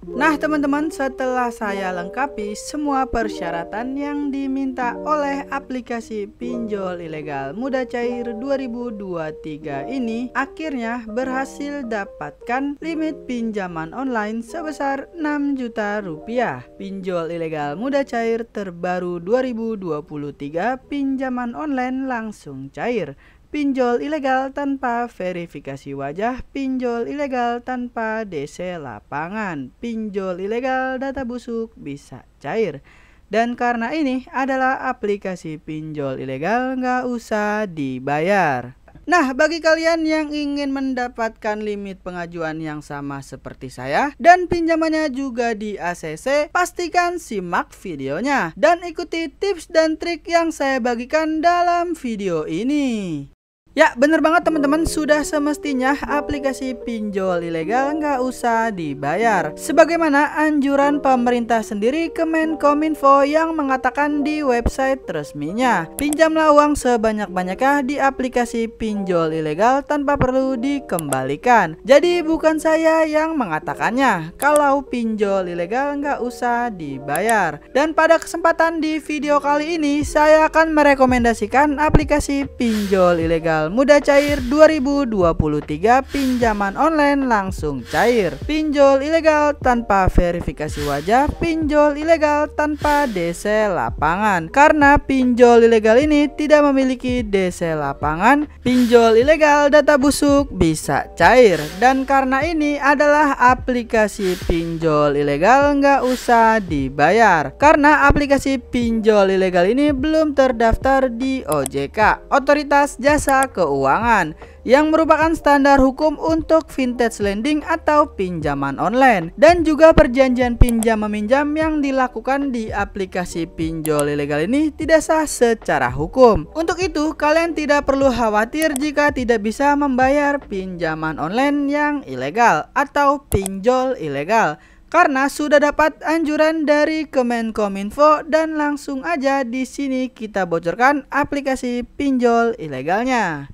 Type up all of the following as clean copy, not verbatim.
Nah teman-teman, setelah saya lengkapi semua persyaratan yang diminta oleh aplikasi pinjol ilegal mudah cair 2023 ini, akhirnya berhasil dapatkan limit pinjaman online sebesar 6 juta rupiah. Pinjol ilegal mudah cair terbaru 2023, pinjaman online langsung cair. Pinjol ilegal tanpa verifikasi wajah, pinjol ilegal tanpa DC lapangan, pinjol ilegal data busuk bisa cair. Dan karena ini adalah aplikasi pinjol ilegal, nggak usah dibayar. Nah, bagi kalian yang ingin mendapatkan limit pengajuan yang sama seperti saya dan pinjamannya juga di ACC, pastikan simak videonya dan ikuti tips dan trik yang saya bagikan dalam video ini. Ya, bener banget teman-teman, sudah semestinya aplikasi pinjol ilegal nggak usah dibayar. Sebagaimana anjuran pemerintah sendiri, Kemenkominfo, yang mengatakan di website resminya, pinjamlah uang sebanyak-banyaknya di aplikasi pinjol ilegal tanpa perlu dikembalikan. Jadi bukan saya yang mengatakannya, kalau pinjol ilegal nggak usah dibayar. Dan pada kesempatan di video kali ini, saya akan merekomendasikan aplikasi pinjol ilegal mudah cair 2023, pinjaman online langsung cair. Pinjol ilegal tanpa verifikasi wajah, pinjol ilegal tanpa DC lapangan. Karena pinjol ilegal ini tidak memiliki DC lapangan, pinjol ilegal data busuk bisa cair. Dan karena ini adalah aplikasi pinjol ilegal, nggak usah dibayar. Karena aplikasi pinjol ilegal ini belum terdaftar di OJK, Otoritas Jasa Keuangan, yang merupakan standar hukum untuk vintage lending atau pinjaman online, dan juga perjanjian pinjam meminjam yang dilakukan di aplikasi pinjol ilegal ini tidak sah secara hukum. Untuk itu, kalian tidak perlu khawatir jika tidak bisa membayar pinjaman online yang ilegal atau pinjol ilegal, karena sudah dapat anjuran dari Kemenkominfo. Dan langsung aja di sini kita bocorkan aplikasi pinjol ilegalnya.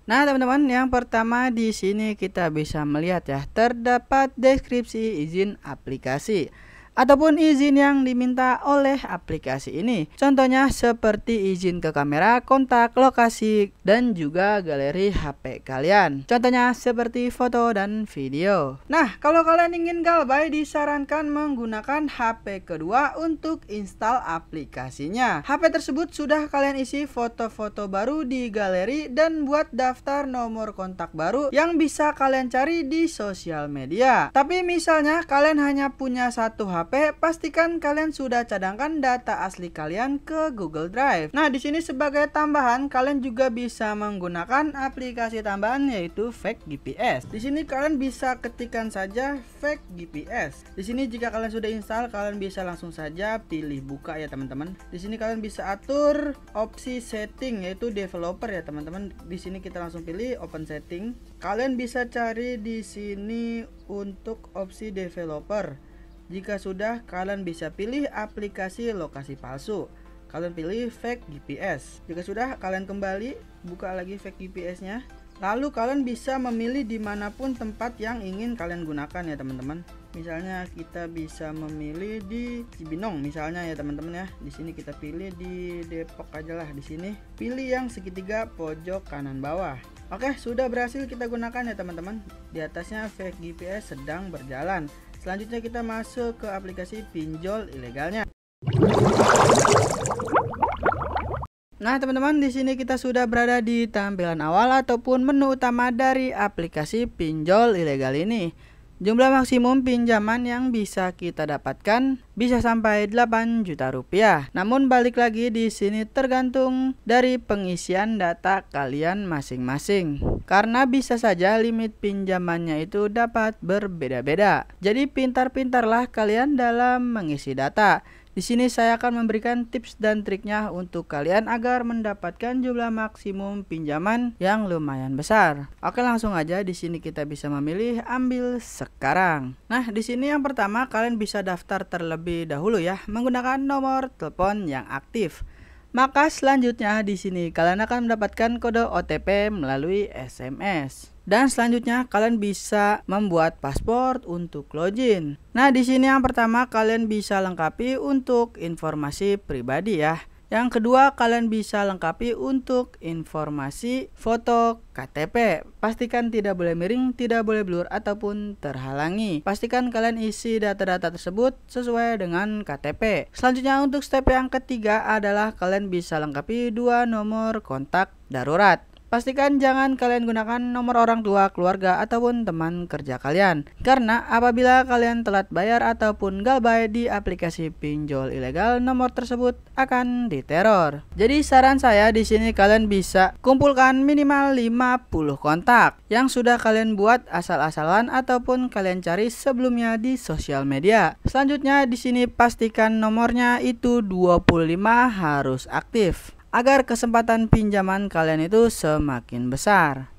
Nah teman-teman, yang pertama di sini kita bisa melihat ya, terdapat deskripsi izin aplikasi ataupun izin yang diminta oleh aplikasi ini. Contohnya seperti izin ke kamera, kontak, lokasi, dan juga galeri HP kalian. Contohnya seperti foto dan video. Nah, kalau kalian ingin galbay, disarankan menggunakan HP kedua untuk install aplikasinya. HP tersebut sudah kalian isi foto-foto baru di galeri dan buat daftar nomor kontak baru yang bisa kalian cari di sosial media. Tapi misalnya kalian hanya punya satu HP, pastikan kalian sudah cadangkan data asli kalian ke Google Drive. Nah, di sini sebagai tambahan, kalian juga bisa menggunakan aplikasi tambahan yaitu Fake GPS. Di sini kalian bisa ketikkan saja Fake GPS. Di sini jika kalian sudah install, kalian bisa langsung saja pilih buka ya teman-teman. Di sini kalian bisa atur opsi setting yaitu developer ya teman-teman. Di sini kita langsung pilih open setting. Kalian bisa cari di sini untuk opsi developer. Jika sudah, kalian bisa pilih aplikasi lokasi palsu. Kalian pilih Fake GPS. Jika sudah, kalian kembali buka lagi Fake GPS-nya. Lalu kalian bisa memilih dimanapun tempat yang ingin kalian gunakan ya teman-teman. Misalnya kita bisa memilih di Cibinong misalnya ya teman-teman ya. Di sini kita pilih di Depok aja lah. Di sini pilih yang segitiga pojok kanan bawah. Oke, sudah berhasil kita gunakan ya teman-teman. Di atasnya Fake GPS sedang berjalan. Selanjutnya kita masuk ke aplikasi pinjol ilegalnya. Nah teman-teman, di sini kita sudah berada di tampilan awal ataupun menu utama dari aplikasi pinjol ilegal ini. Jumlah maksimum pinjaman yang bisa kita dapatkan bisa sampai 8 juta rupiah. Namun balik lagi, di sini tergantung dari pengisian data kalian masing-masing. Karena bisa saja limit pinjamannya itu dapat berbeda-beda. Jadi pintar-pintarlah kalian dalam mengisi data. Di sini saya akan memberikan tips dan triknya untuk kalian agar mendapatkan jumlah maksimum pinjaman yang lumayan besar. Oke, langsung aja di sini kita bisa memilih ambil sekarang. Nah, di sini yang pertama kalian bisa daftar terlebih dahulu ya menggunakan nomor telepon yang aktif. Maka selanjutnya di sini kalian akan mendapatkan kode OTP melalui SMS. Dan selanjutnya kalian bisa membuat paspor untuk login. Nah, di sini yang pertama kalian bisa lengkapi untuk informasi pribadi ya. Yang kedua, kalian bisa lengkapi untuk informasi foto KTP. Pastikan tidak boleh miring, tidak boleh blur ataupun terhalangi. Pastikan kalian isi data-data tersebut sesuai dengan KTP. Selanjutnya untuk step yang ketiga adalah kalian bisa lengkapi 2 nomor kontak darurat. Pastikan jangan kalian gunakan nomor orang tua, keluarga, ataupun teman kerja kalian. Karena apabila kalian telat bayar ataupun galbay di aplikasi pinjol ilegal, nomor tersebut akan diteror. Jadi saran saya di sini kalian bisa kumpulkan minimal 50 kontak yang sudah kalian buat asal-asalan ataupun kalian cari sebelumnya di sosial media. Selanjutnya di sini pastikan nomornya itu 25 harus aktif, agar kesempatan pinjaman kalian itu semakin besar.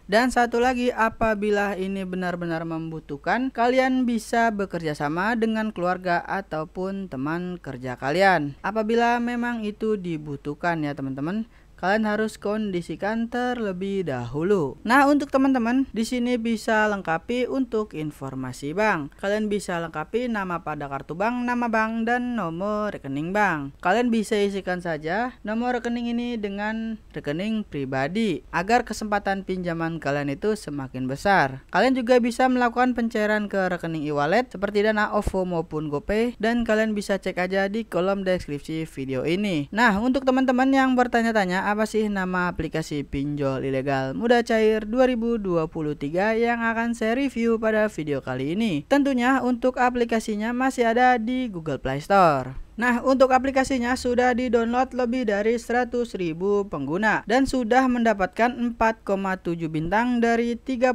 Dan satu lagi, apabila ini benar-benar membutuhkan, kalian bisa bekerja sama dengan keluarga ataupun teman kerja kalian. Apabila memang itu dibutuhkan ya teman-teman, kalian harus kondisikan terlebih dahulu. Nah, untuk teman-teman di sini bisa lengkapi untuk informasi bank. Kalian bisa lengkapi nama pada kartu bank, nama bank, dan nomor rekening bank. Kalian bisa isikan saja nomor rekening ini dengan rekening pribadi agar kesempatan pinjaman kalian itu semakin besar. Kalian juga bisa melakukan pencairan ke rekening e-wallet seperti Dana, OVO maupun GoPay, dan kalian bisa cek aja di kolom deskripsi video ini. Nah, untuk teman-teman yang bertanya-tanya apa sih nama aplikasi pinjol ilegal mudah cair 2023 yang akan saya review pada video kali ini? Tentunya untuk aplikasinya masih ada di Google Play Store. Nah, untuk aplikasinya sudah di-download lebih dari 100.000 pengguna dan sudah mendapatkan 4,7 bintang dari 30.000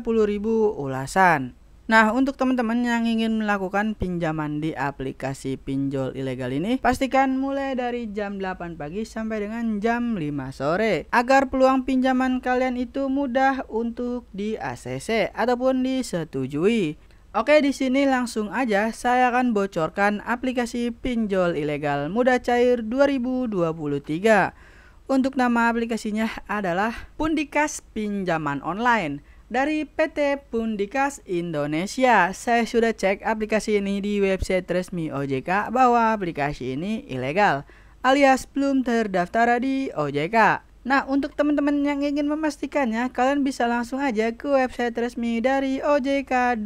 ulasan. Nah, untuk teman-teman yang ingin melakukan pinjaman di aplikasi pinjol ilegal ini, pastikan mulai dari jam 8 pagi sampai dengan jam 5 sore agar peluang pinjaman kalian itu mudah untuk di ACC ataupun disetujui. Oke, di sini langsung aja saya akan bocorkan aplikasi pinjol ilegal mudah cair 2023. Untuk nama aplikasinya adalah Pundikas Pinjaman Online dari PT Pundikas Indonesia. Saya sudah cek aplikasi ini di website resmi OJK bahwa aplikasi ini ilegal alias belum terdaftar di OJK. Nah, untuk teman-teman yang ingin memastikannya, kalian bisa langsung aja ke website resmi dari ojk.go.id.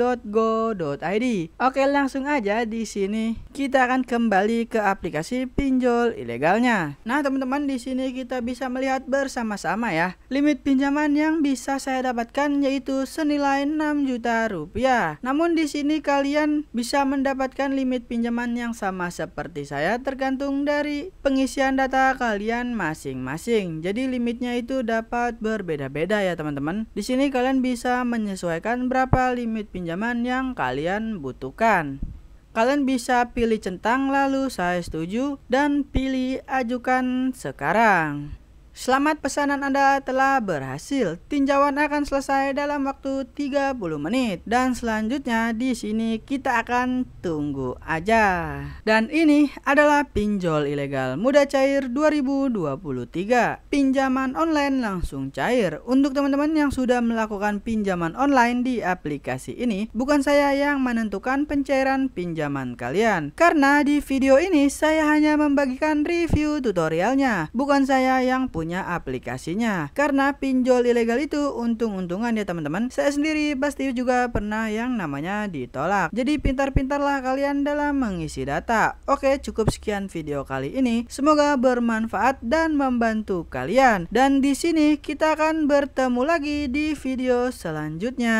Oke, langsung aja di sini kita akan kembali ke aplikasi pinjol ilegalnya. Nah, teman-teman di sini kita bisa melihat bersama-sama ya. Limit pinjaman yang bisa saya dapatkan yaitu senilai 6 juta rupiah. Namun di sini kalian bisa mendapatkan limit pinjaman yang sama seperti saya tergantung dari pengisian data kalian masing-masing. Jadi limitnya itu dapat berbeda-beda ya teman-teman. Di sini kalian bisa menyesuaikan berapa limit pinjaman yang kalian butuhkan. Kalian bisa pilih centang lalu saya setuju dan pilih ajukan sekarang. Selamat, pesanan Anda telah berhasil. Tinjauan akan selesai dalam waktu 30 menit dan selanjutnya di sini kita akan tunggu aja. Dan ini adalah pinjol ilegal mudah cair 2023. Pinjaman online langsung cair. Untuk teman-teman yang sudah melakukan pinjaman online di aplikasi ini, bukan saya yang menentukan pencairan pinjaman kalian. Karena di video ini saya hanya membagikan review tutorialnya, bukan saya yang punya aplikasinya. Karena pinjol ilegal itu untung-untungan ya teman-teman. Saya sendiri pasti juga pernah yang namanya ditolak. Jadi pintar-pintarlah kalian dalam mengisi data. Oke, cukup sekian video kali ini. Semoga bermanfaat dan membantu kalian. Dan di sini kita akan bertemu lagi di video selanjutnya.